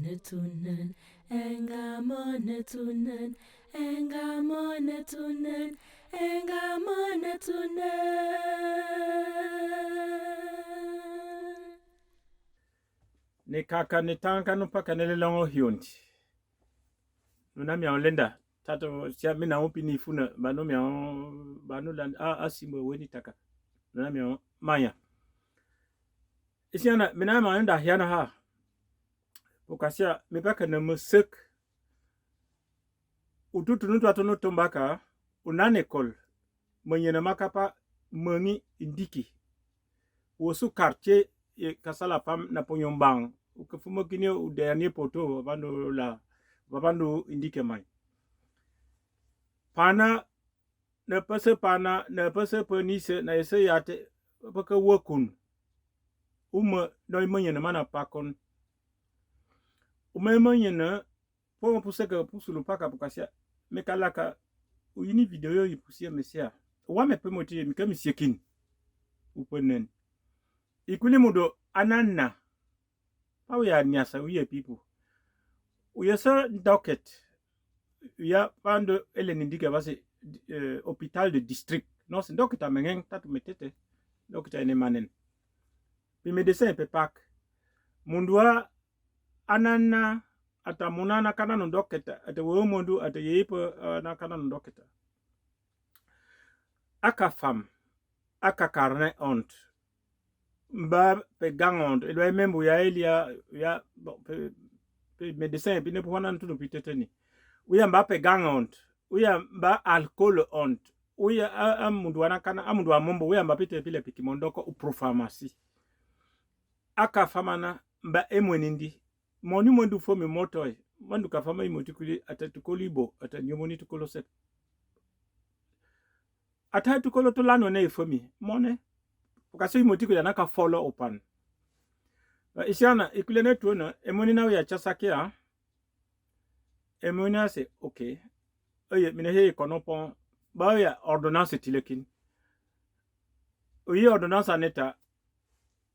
monetunen, enga monetunen, enga monetunen, enga monetunen. Ne kaka ne tanka no paka ne longo hionti. Nuna mi lenda tato sia mina opi ni funa bano mi bano lan asimo weni taka. Nuna mi maya. Isiana mina ma enda hiana ha. Pokasia mi paka na musik. Ututu nutu atono tombaka unane kol. Mwenye na makapa mwengi indiki. Wosu quartier kasala pam na ponyombang. Ukafumo kini u dernier poto babando indike mai. Pana na pase pana na pase penise na ese yate paka wakun. No imenye na mana pakon. Imenye na po puseka pusulu paka pukasia mekalaka uyini video yi pusia mesia. Wame pemoti mikami siekin. Upenen. Ikuli mudo anana. How ya nyasa uye people. Uye so docket. Uya pando ele nindika basi hôpital de district. Non, c'est docket amengeng tatu metete. Docket ene manen. Pi médecin pe pak. Mundua anana ata munana kana no docket ata wo mundu ata yepe na kana no docket. Aka fam. Aka carnet honte. Mba pe gang honte. Et doit même ya elia ya pe médecin pe ne pouwana ntu no pitete ni. Uya mba pe gang honte. Uya mba alcool honte. Uya amundu anakana amundu amombo uya mba pite pile pikimondoko upro pharmacie. Aka famana mba emwenindi. Moni mwendu fo me motoy. Mandu ka fama imotikuli atatukolibo atanyomoni tukolosep. Atatukolo to lano ne fomi. Mone. Pokaso imotikuli anaka follow upan. Isiana ikulene tuona emoni na uya chasakia. Emoni se okay. Oye mine he konopon ba ya ordonnance tilekin. Oye ordonnance aneta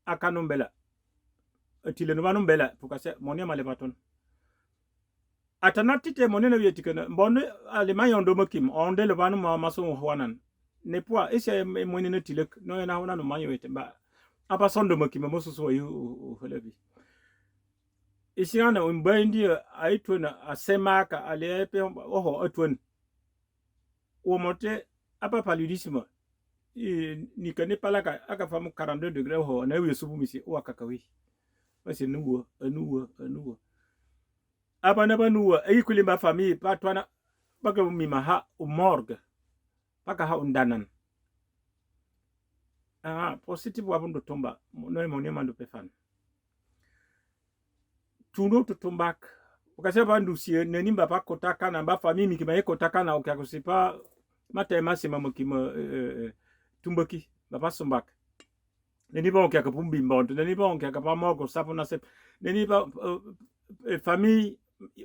akanumbela. Tilenumbela pokase moni malebaton. Atanatite moni na yetikana mbonde alema yondo makim onde lebanu ma maso hwanan. Ne poa ese moni na tilek no na hona no manyo ete ba. Apa sondo makim moso so yu helebi. Isiana umbendi aituna asemaka alepe oho atun. Omote apa paludisme ni kane palaka aka famu 42 degrés ho na wi subu misi o akakawi basi nuwo apa na banuwa ayikuli ma famille patwana baka mi maha morgue baka ha undanan positive wabundo tomba no mo mando pefan tuno to tombak ukasema bandu sie neni mbapa kotaka na mba famille mikima kotaka na okakusipa matema sima mokima tumbaki baba sombak neni ba onkia kapumbi mbonto neni ba onkia kapamogo sapo na sep neni ba famille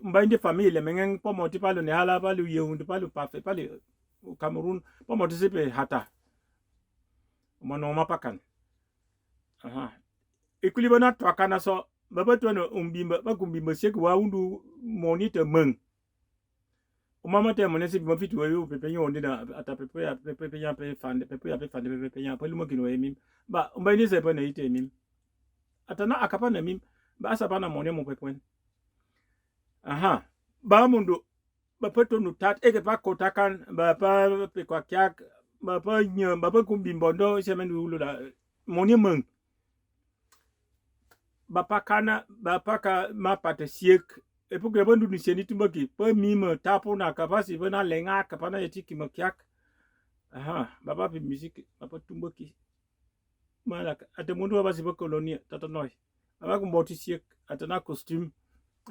mbande famille mengen pomoti palo ne hala palo yeundu palo pafe palo Cameroon pomoti sepe hata mono mapakan ekulibona twakana so baba twana umbimba bakumbimba seku wa undu monite meng umama te monesi bimafitu wewe pepe yonde na ata pepe ya pe fande pepe ya pe fande pepe ya pelu makino emim ba umbaini se pa na ite emim atana akapa na mim ba asapa na monye mo pepwen ba mundu ba peto no tat eke pa kotakan ba pa pe kwa kyak ba pa nyam ba pa kumbimbondo semendu ulula monye meng ba pakana ba paka ma patesiek et pour que bandu niseni tumbaki pa mime tapo na kapasi bana lenga kapana yetiki makyak baba pi musique baba tumbaki malaka ate mundu basi ba colonia tata noy aba kumboti siek atana costume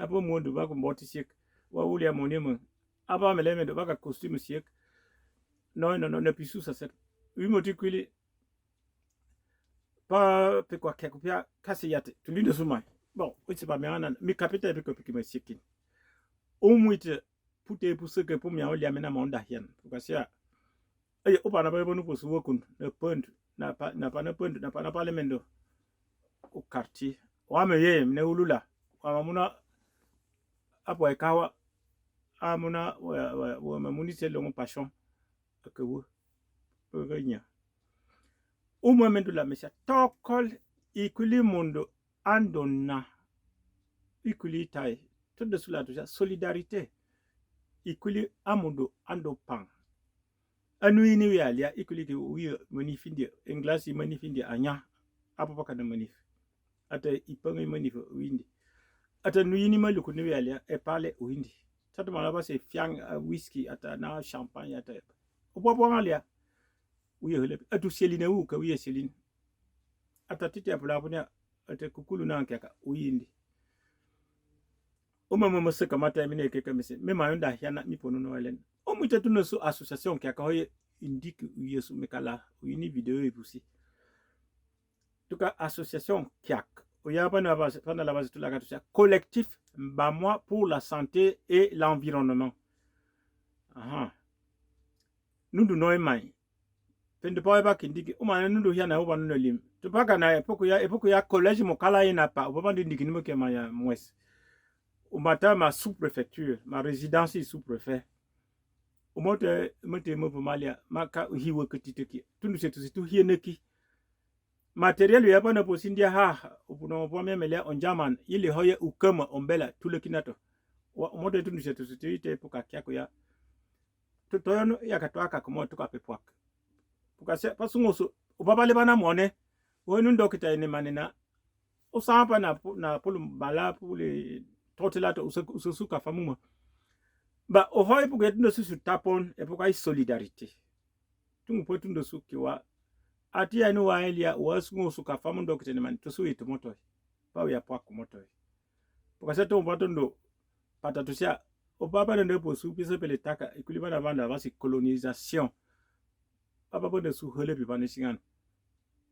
apo mundu ba kumboti siek wa ulia monema aba meleme do baka costume siek no ne pisu sa set wimoti kwili pa pe kwa kekupia kasi yate tulindo sumai. Bon, c'est pas bien. Mi capitaine pe que me sikin. O muite pute pousse que pour mi awli amena monda hian. Parce que opa na ba bonu posu wokun na point na point na parlemento o quartier. Wa me ye ne ulula. Wa mamuna apo ekawa amuna wa mamuni se longo passion que vous venir au moment de la messa tokol ikuli mundo andona ikuli tai tout de cela déjà solidarité ikuli amundo ando pang anu ini wi alia ikuli ke wi manifindi englasi manifindi anya apo paka na manif ata ipangi manif windi ata nu ini maluku ni wi alia e parle windi tatu malaba se fiang whisky ata na champagne ata opo alia wi hele atu seline wu ka wi seline ata titi apula punya ata kukulu na nkaka windi o mama masaka mata mine ke kamese me mayonda hiana mi pono no elen o muita tuno so association ki aka hoye indique yesu mekala wini video e pusi tuka association kiak o ya bana base pendant la base tout la gatu collectif moi pour la santé et l'environnement aha nundu no mai pende pa ba kindiki o mana nundu hiana o banu no lim to paka na epoku ya collège mo kala ina pa o baba ndiki ni mo ke maya mwes au matin, ma sous-préfecture, ma résidence est sous-préfet. Au moment où Malia, ma ka hiwa kitiki, tout nous c'est tout hieneki. Matériel y a pas na posindia ha, au bout premier melia en German, il est hoye ou comme on bella tout le kinato. Au moment où tout nous c'est tout pour kakiako ya. Tout toyono ya katwaka comme tout kapepwak. Pour kasi pas songoso, au baba le bana mone, ou nous dokita ene manena. Au sampa na pour le bala pour les trotelata usuka famuma ba ohoy pour get no su tapon e pour solidarité tungu po tundo su kiwa ati anu wa elia wasu suka famu ndo kitene man to su itu moto pa ya pa ku moto pour ça to botondo pata to sia o baba ndo po su pise pele taka ikuliba na banda basi colonisation papa bondo su hole bi bani singan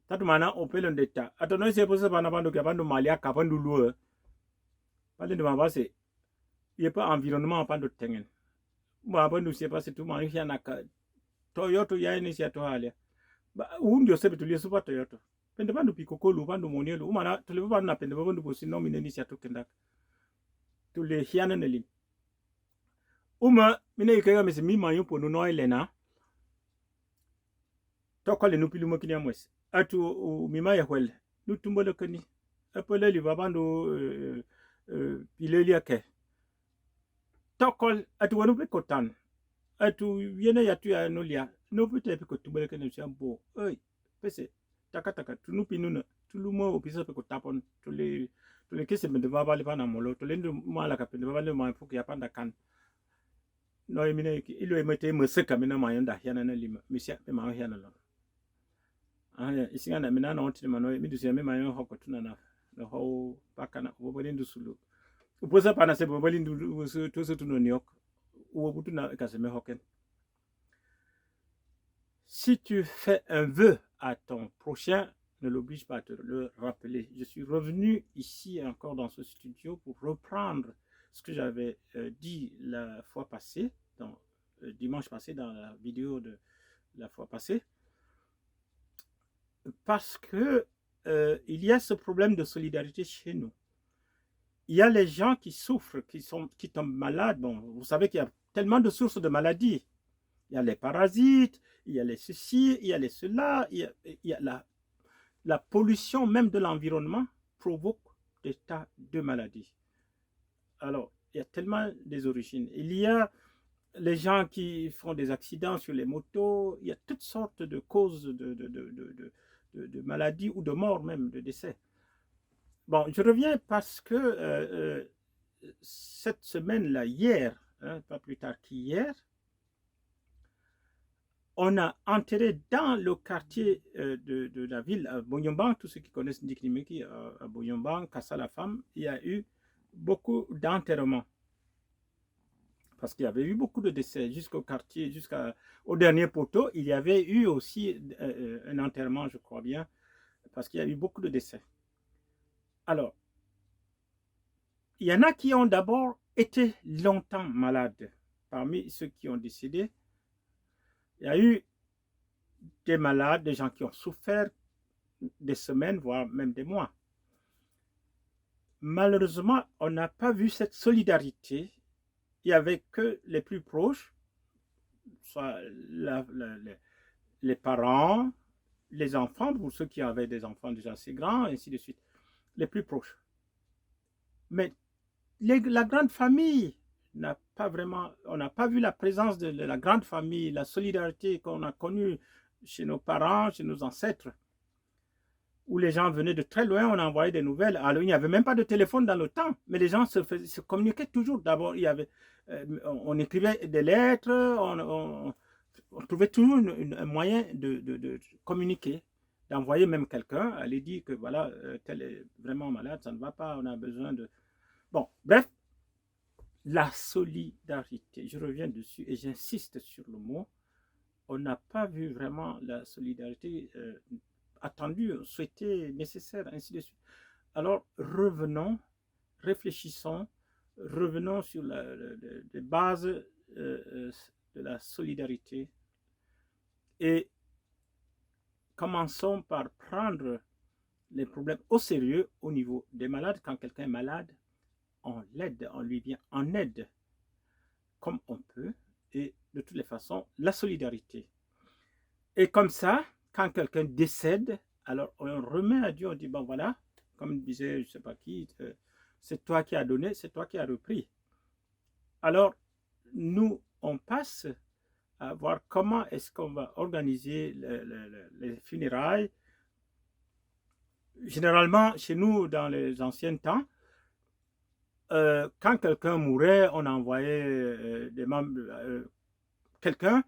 tatu mana o pele ndeta atono se po se bana bando ke bando malia ka bandu luo Parler de ma base, il n'y a pas environnement pas de tengen. Moi, bon, nous sais pas, c'est tout, mais il y en a que Toyota, il y a une initiative à aller. Bah, où nous sommes tous les souvent Toyota. Pende pas de picoco, ou pas de monnaie, ou mana, tous les pas de pende pas de possible, non, une initiative kendak. Tous les chiens ne lim. Uma, mine ikega mais mi mayon pour nous noyer lena. Tokole nous pilu mo kinyamwes. Atu mima ya wel. Nous tumbole kani. Apole li babando pilelia ke tokol atu wanu pe kotan atu yene ya tu ya nolia no pute pe kotumbele ke ne chambo oi pese takataka tunu pinuna tulumo opisa pe kotapon tule kese mende baba le bana molo tule ndu mala ka pende baba le ma fuki ya panda kan no emine ki ilo emete meseka mena mayonda yana na lima misia pe ma yana lo aya isingana mena na onti mano mi dusia me mayon hokotuna na the whole bakana obolindu sulu uposa pana se bobolindu to se tuno nyok ubutuna kaseme hoken. Si tu fais un vœu à ton prochain, ne l'oblige pas à te le rappeler. Je suis revenu ici encore dans ce studio pour reprendre ce que j'avais dit la fois passée, dimanche passé dans la vidéo de la fois passée, parce que il y a ce problème de solidarité chez nous. Il y a les gens qui souffrent, qui tombent malades. Bon, vous savez qu'il y a tellement de sources de maladies. Il y a les parasites, il y a les ceci, il y a les cela, il y a la pollution même de l'environnement provoque des tas de maladies. Alors, il y a tellement des origines. Il y a les gens qui font des accidents sur les motos, il y a toutes sortes de causes de maladies ou de morts même, de décès. Bon, je reviens parce que cette semaine-là, hier, pas plus tard qu'hier, on a enterré dans le quartier de la ville, à Boyomban, tous ceux qui connaissent Ndikimeki, à Boyomban, Kassa la femme, il y a eu beaucoup d'enterrements. Parce qu'il y avait eu beaucoup de décès jusqu'au quartier, jusqu'au dernier poteau, il y avait eu aussi un enterrement, je crois bien, parce qu'il y a eu beaucoup de décès. Alors, il y en a qui ont d'abord été longtemps malades. Parmi ceux qui ont décédé, il y a eu des malades, des gens qui ont souffert des semaines, voire même des mois. malheureusement, on n'a pas vu cette solidarité. Il n'y avait que les plus proches, soit les parents, les enfants, pour ceux qui avaient des enfants déjà assez grands, et ainsi de suite, les plus proches. Mais la grande famille n'a pas vraiment, on n'a pas vu la présence de la grande famille, la solidarité qu'on a connue chez nos parents, chez nos ancêtres, où les gens venaient de très loin, on envoyait des nouvelles. Alors, il n'y avait même pas de téléphone dans le temps, mais les gens se communiquaient toujours. D'abord, on écrivait des lettres, on trouvait toujours un moyen de communiquer, d'envoyer même quelqu'un, aller dire que voilà, tel est vraiment malade, ça ne va pas, on a besoin de... Bon, bref, la solidarité, je reviens dessus et j'insiste sur le mot, on n'a pas vu vraiment la solidarité attendue, souhaitée, nécessaire, ainsi de suite. Alors, revenons, réfléchissons, revenons sur les bases de la solidarité et commençons par prendre les problèmes au sérieux au niveau des malades. Quand quelqu'un est malade, on l'aide, on lui vient en aide comme on peut et de toutes les façons, la solidarité. Et comme ça, quand quelqu'un décède, alors on remet à Dieu, on dit, bon voilà, comme disait je ne sais pas qui, c'est toi qui as donné, c'est toi qui as repris. Alors, nous, on passe à voir comment est-ce qu'on va organiser les funérailles. Généralement, chez nous, dans les anciens temps, quand quelqu'un mourait, on envoyait des membres, quelqu'un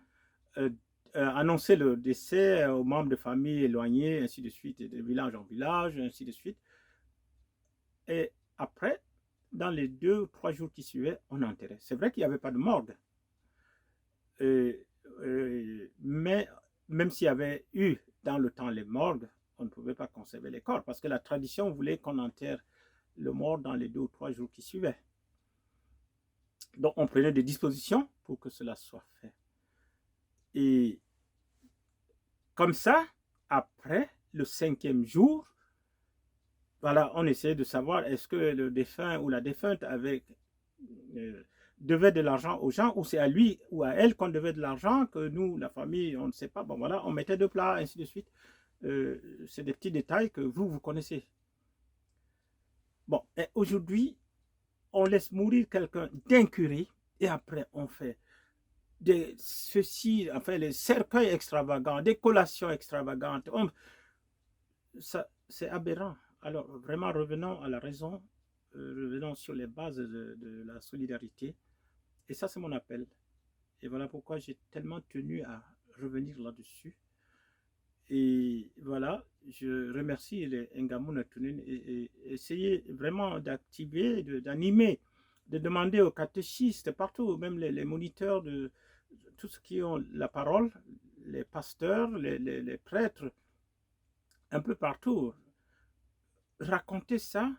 annonçait le décès aux membres de famille éloignés, ainsi de suite, de village en village, ainsi de suite. Et après, dans les 2 ou 3 jours qui suivaient, on enterrait. C'est vrai qu'il n'y avait pas de morgue. Mais même s'il y avait eu dans le temps les morgues, on ne pouvait pas conserver les corps parce que la tradition voulait qu'on enterre le mort dans les 2 ou 3 jours qui suivaient. Donc on prenait des dispositions pour que cela soit fait. Et comme ça, après le 5e jour, voilà, on essayait de savoir est-ce que le défunt ou la défunte devait de l'argent aux gens ou c'est à lui ou à elle qu'on devait de l'argent que nous, la famille, on ne sait pas. Bon voilà, on mettait 2 plats, ainsi de suite. C'est des petits détails que vous connaissez. Bon, et aujourd'hui, on laisse mourir quelqu'un d'incurie et après on fait les cercueils extravagants, des collations extravagantes. Ça, c'est aberrant. Alors, vraiment, revenons à la raison, revenons sur les bases de la solidarité. Et ça, c'est mon appel. Et voilà pourquoi j'ai tellement tenu à revenir là-dessus. Et voilà, je remercie les Ngamou et essayez vraiment d'activer, d'animer, de demander aux catéchistes partout, même les moniteurs de tous ceux qui ont la parole, les pasteurs, les prêtres, un peu partout, racontez ça,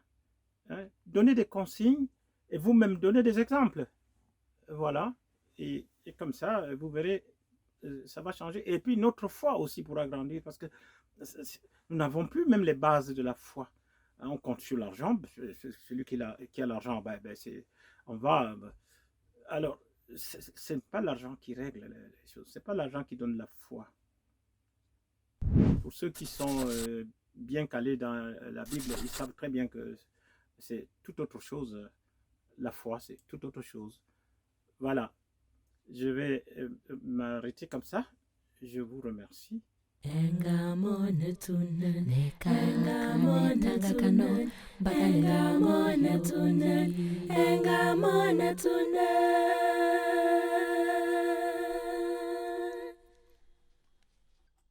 hein, donnez des consignes et vous-même donnez des exemples. Voilà, et comme ça, vous verrez, ça va changer. Et puis notre foi aussi pourra grandir parce que nous n'avons plus même les bases de la foi. On compte sur l'argent, celui qui a l'argent, on va. Alors, ce n'est pas l'argent qui règle les choses, ce n'est pas l'argent qui donne la foi. Pour ceux qui sont bien calés dans la Bible, ils savent très bien que c'est tout autre chose. La foi, c'est tout autre chose. Voilà. Je vais m'arrêter comme ça. Je vous remercie. Engamone tunen, engamone tunen, engamone tunen, engamone tunen.